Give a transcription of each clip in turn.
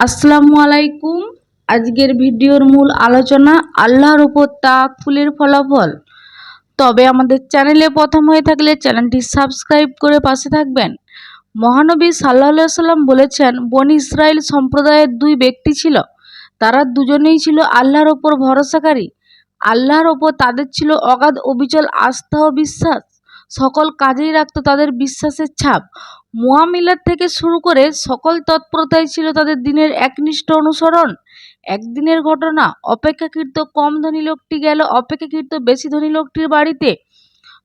আসসালামু আলাইকুম। আজকের ভিডিওর মূল আলোচনা আল্লাহর উপর তাওয়াক্কুলের ফলাফল। তবে আমাদের চ্যানেলে প্রথম হয়ে থাকলে চ্যানেলটি সাবস্ক্রাইব করে পাশে থাকবেন। মহানবী সাল্লাল্লাহু আলাইহি সাল্লাম বলেছেন, বনি ইসরাইল সম্প্রদায়ের দুই ব্যক্তি ছিল। তারা দুজনেই ছিল আল্লাহর ওপর ভরসাকারী। আল্লাহর ওপর তাদের ছিল অগাধ অবিচল আস্থা ও বিশ্বাস। সকল কাজেই রাখত তাদের বিশ্বাসের ছাপ। মুআমিলাত থেকে শুরু করে সকল তৎপরতাই ছিল তাদের দিনের একনিষ্ঠ অনুসরণ। একদিনের ঘটনা, অপেক্ষাকৃত কম ধনী লোকটি গেল অপেক্ষাকৃত বেশি ধনী লোকটির বাড়িতে।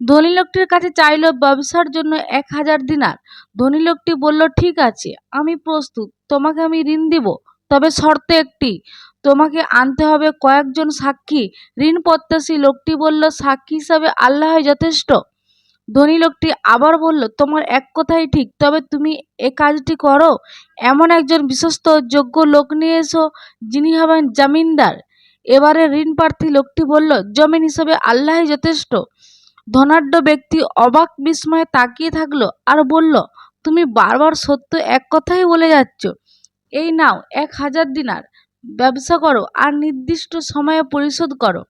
ধনী লোকটির কাছে চাইল ব্যবসার জন্য 1000 দিনার। ধনী লোকটি বলল, ঠিক আছে, আমি প্রস্তুত, তোমাকে আমি ঋণ দিব, তবে শর্ত একটি, তোমাকে আনতে হবে কয়েকজন সাক্ষী। ঋণ প্রত্যাশী লোকটি বলল, সাক্ষী হিসাবে আল্লাহই যথেষ্ট। ধনী লোকটি আবার বলল, তোমার এক কথাই ঠিক, তবে তুমি এ কাজটি করো, এমন একজন বিশ্বস্ত যোগ্য লোক নিয়ে এসো যিনি হবেন জামিনদার। এবারে ঋণ প্রার্থী লোকটি বলল, জমিন হিসাবে আল্লাহই যথেষ্ট। ধনাঢ্য ব্যক্তি অবাক বিস্ময়ে তাকিয়ে থাকলো আর বলল, তুমি বারবার সত্য এক কথাই বলে যাচ্ছ। এই নাও 1000 দিনার, ব্যবসা করো আর নির্দিষ্ট সময়ে পরিশোধ করো।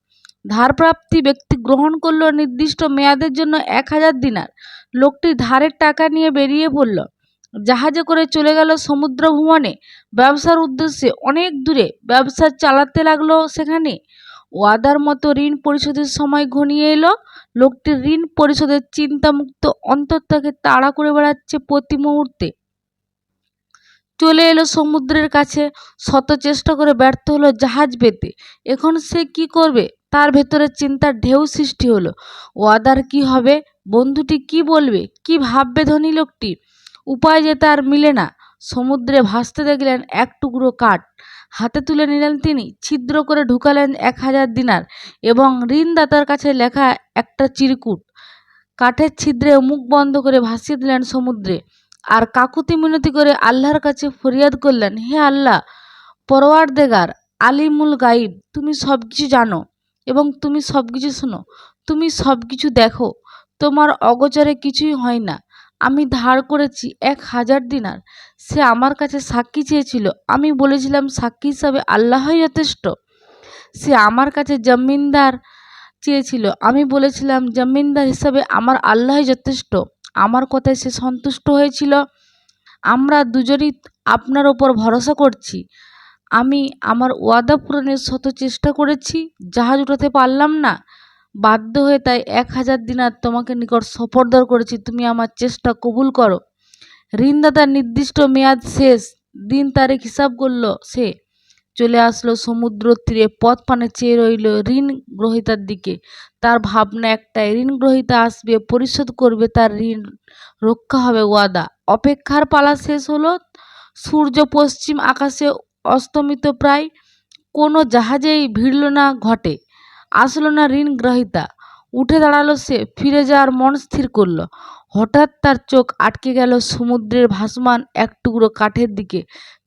ধারপ্রাপ্তি ব্যক্তি গ্রহণ করল নির্দিষ্ট মেয়াদের জন্য 1000 দিনার। লোকটি ধারের টাকা নিয়ে বেরিয়ে পড়ল। জাহাজে করে চলে গেল সমুদ্র ভ্রমণে, ব্যবসার উদ্দেশ্যে অনেক দূরে। ব্যবসা চালাতে লাগলো সেখানে। ওয়াদার মতো ঋণ পরিশোধের সময় ঘনিয়ে এলো। লোকটির ঋণ পরিশোধের চিন্তামুক্ত অন্তর তাকে তাড়া করে বেড়াচ্ছে প্রতি মুহূর্তে। চলে এলো সমুদ্রের কাছে, শত চেষ্টা করে ব্যর্থ হলো জাহাজ পেতে। এখন সে কি করবে, তার ভেতরে চিন্তার ঢেউ সৃষ্টি হলো। ওয়াদার কি হবে, বন্ধুটি কি বলবে, কি ভাববে ধনী লোকটি। উপায় যে তার মিলে না। সমুদ্রে ভাসতে দেখলেন এক টুকরো কাঠ। হাতে তুলে নিলেন তিনি, ছিদ্র করে ঢুকালেন 1000 দিনার এবং ঋণদাতার কাছে লেখা একটা চিরকুট। কাঠের ছিদ্রে মুখ বন্ধ করে ভাসিয়ে দিলেন সমুদ্রে। আর কাকুতি মিনতি করে আল্লাহর কাছে ফরিয়াদ করলেন, হে আল্লাহ, পরওয়ারদেগার, আলিমুল গাইব, তুমি সব কিছু জানো এবং তুমি সব কিছু শোনো, তুমি সব কিছু দেখো, তোমার অগোচরে কিছুই হয় না। আমি ধার করেছি 1000 দিনার। সে আমার কাছে সাক্ষী চেয়েছিল, আমি বলেছিলাম সাক্ষী হিসাবে আল্লাহই যথেষ্ট। সে আমার কাছে জমিনদার চেয়েছিল, আমি বলেছিলাম জমিনদার হিসাবে আমার আল্লাহই যথেষ্ট। আমার কথায় সে সন্তুষ্ট হয়েছিল। আমরা দুজনই আপনার ওপর ভরসা করছি। আমি আমার ওয়াদা পূরণের শত চেষ্টা করেছি, জাহাজ উঠাতে পারলাম না, বাধ্য হয়ে তাই 1000 দিনার তোমাকে নিকট সোপর্দ করেছি, তুমি আমার চেষ্টা কবুল করো। ঋণদাতার নির্দিষ্ট মেয়াদ শেষ, দিন তারিখ হিসাব করল সে। চলে আসলো সমুদ্র তীরে, পথ পানে চেয়ে রইল ঋণ গ্রহীতার দিকে। তার ভাবনা একটাই, ঋণ গ্রহীতা আসবে, পরিশোধ করবে, তার ঋণ রক্ষা হবে ওয়াদা। অপেক্ষার পালা শেষ হলো। সূর্য পশ্চিম আকাশে অস্তমিত প্রায়। কোনো জাহাজেই ভিড়ল না ঘটে, আসলো না ঋণ গ্রহীতা। উঠে দাঁড়ালো সে, ফিরে যাওয়ার মন স্থির করলো। হঠাৎ তার চোখ আটকে গেল সমুদ্রের ভাসমান এক টুকরো কাঠের দিকে।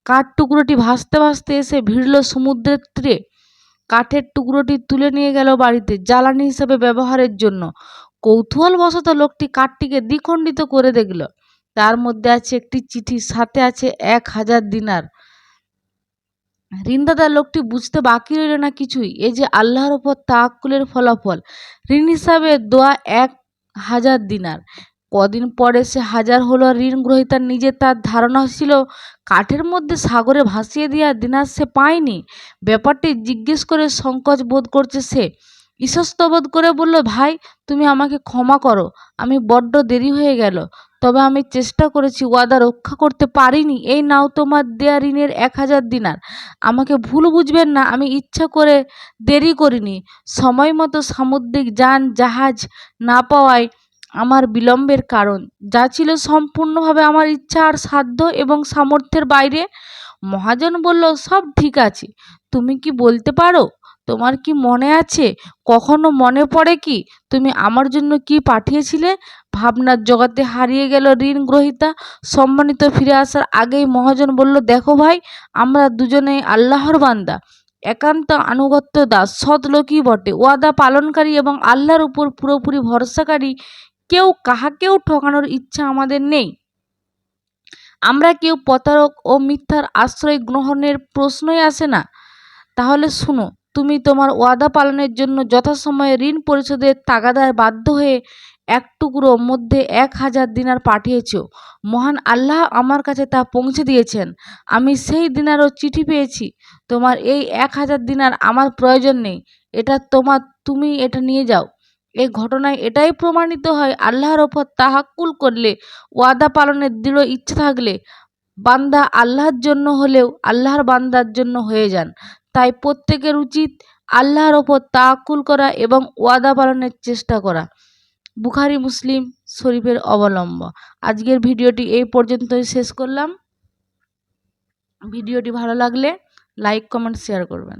কাঠ টুকরোটি ভাসতে ভাসতে এসে ভিড়ল সমুদ্রের তীরে। কাঠের টুকরোটি তুলে নিয়ে গেল বাড়িতে জ্বালানি হিসেবে ব্যবহারের জন্য। কৌতূহলবশত লোকটি কাঠটিকে দ্বিখণ্ডিত করে দেখল। তার মধ্যে আছে একটি চিঠি, সাথে আছে 1000 দিনার। ঋণদাতা লোকটি বুঝতে বাকি রইল না কিছুই। এই যে আল্লাহর ওপর তাওয়াক্কুলের ফলাফল। ঋণ হিসাবে দেওয়া 1000 দিনার। কদিন পরে সে হাজার হলো। ঋণ গ্রহীতার নিজে তার ধারণা ছিল কাঠের মধ্যে সাগরে ভাসিয়ে দেওয়া দিনার সে পায়নি। ব্যাপারটি জিজ্ঞেস করে সংকোচ বোধ করছে সে। ইতস্তত বোধ করে বলল, ভাই, তুমি আমাকে ক্ষমা করো, আমি বড্ড দেরি হয়ে গেল, তবে আমি চেষ্টা করেছি, ওয়াদা রক্ষা করতে পারিনি। এই নাও তোমার দেয়া ঋণের 1000 দিনার। আমাকে ভুল বুঝবেন না, আমি ইচ্ছা করে দেরি করিনি। সময় মতো সামুদ্রিক যান জাহাজ না পাওয়ায় আমার বিলম্বের কারণ, যা ছিল সম্পূর্ণভাবে আমার ইচ্ছা আর সাধ্য এবং সামর্থ্যের বাইরে। মহাজন বলল, সব ঠিক আছে, তুমি কি বলতে পারো, তোমার কি মনে আছে, কখনো মনে পড়ে কি তুমি আমার জন্য কি পাঠিয়েছিলে? ভাবনার জগতে হারিয়ে গেল ঋণ গ্রহীতা। সম্মানিত ফিরে আসার আগেই মহাজন বলল, দেখো ভাই, আমরা দুজনেই আল্লাহর বান্দা, একান্ত আনুগত্য দাস, সৎ লোকই বটে, ওয়াদা পালনকারী এবং আল্লাহর উপর পুরোপুরি ভরসাকারী। কাহাকেও ঠকানোর ইচ্ছা আমাদের নেই। আমরা কেউ প্রতারক ও মিথ্যার আশ্রয় গ্রহণের প্রশ্নই আসে না। তাহলে শুনো, তুমি তোমার ওয়াদা পালনের জন্য যথাসময়ে ঋণ পরিশোধের তাগাদায় বাধ্য হয়ে এক টুকরো মধ্যে 1000 দিনার পাঠিয়েছ। মহান আল্লাহ আমার কাছে তা পৌঁছে দিয়েছেন। আমি সেই দিনারও চিঠি পেয়েছি। তোমার এই 1000 দিনার আমার প্রয়োজন নেই, এটা তুমি এটা নিয়ে যাও। এই ঘটনায় এটাই প্রমাণিত হয়, আল্লাহর ওপর তাহাক্কুল করলে, ওয়াদা পালনের দৃঢ় ইচ্ছা থাকলে বান্দা আল্লাহর জন্য হলেও আল্লাহর বান্দার জন্য হয়ে যান। তাই প্রত্যেকের উচিত আল্লাহর ওপর তাওয়াক্কুল করা এবং ওয়াদা পালনের চেষ্টা করা। বুখারী মুসলিম শরীফের অবলম্বন। আজকের ভিডিওটি এই পর্যন্তই শেষ করলাম। ভিডিওটি ভালো লাগলে লাইক কমেন্ট শেয়ার করবেন।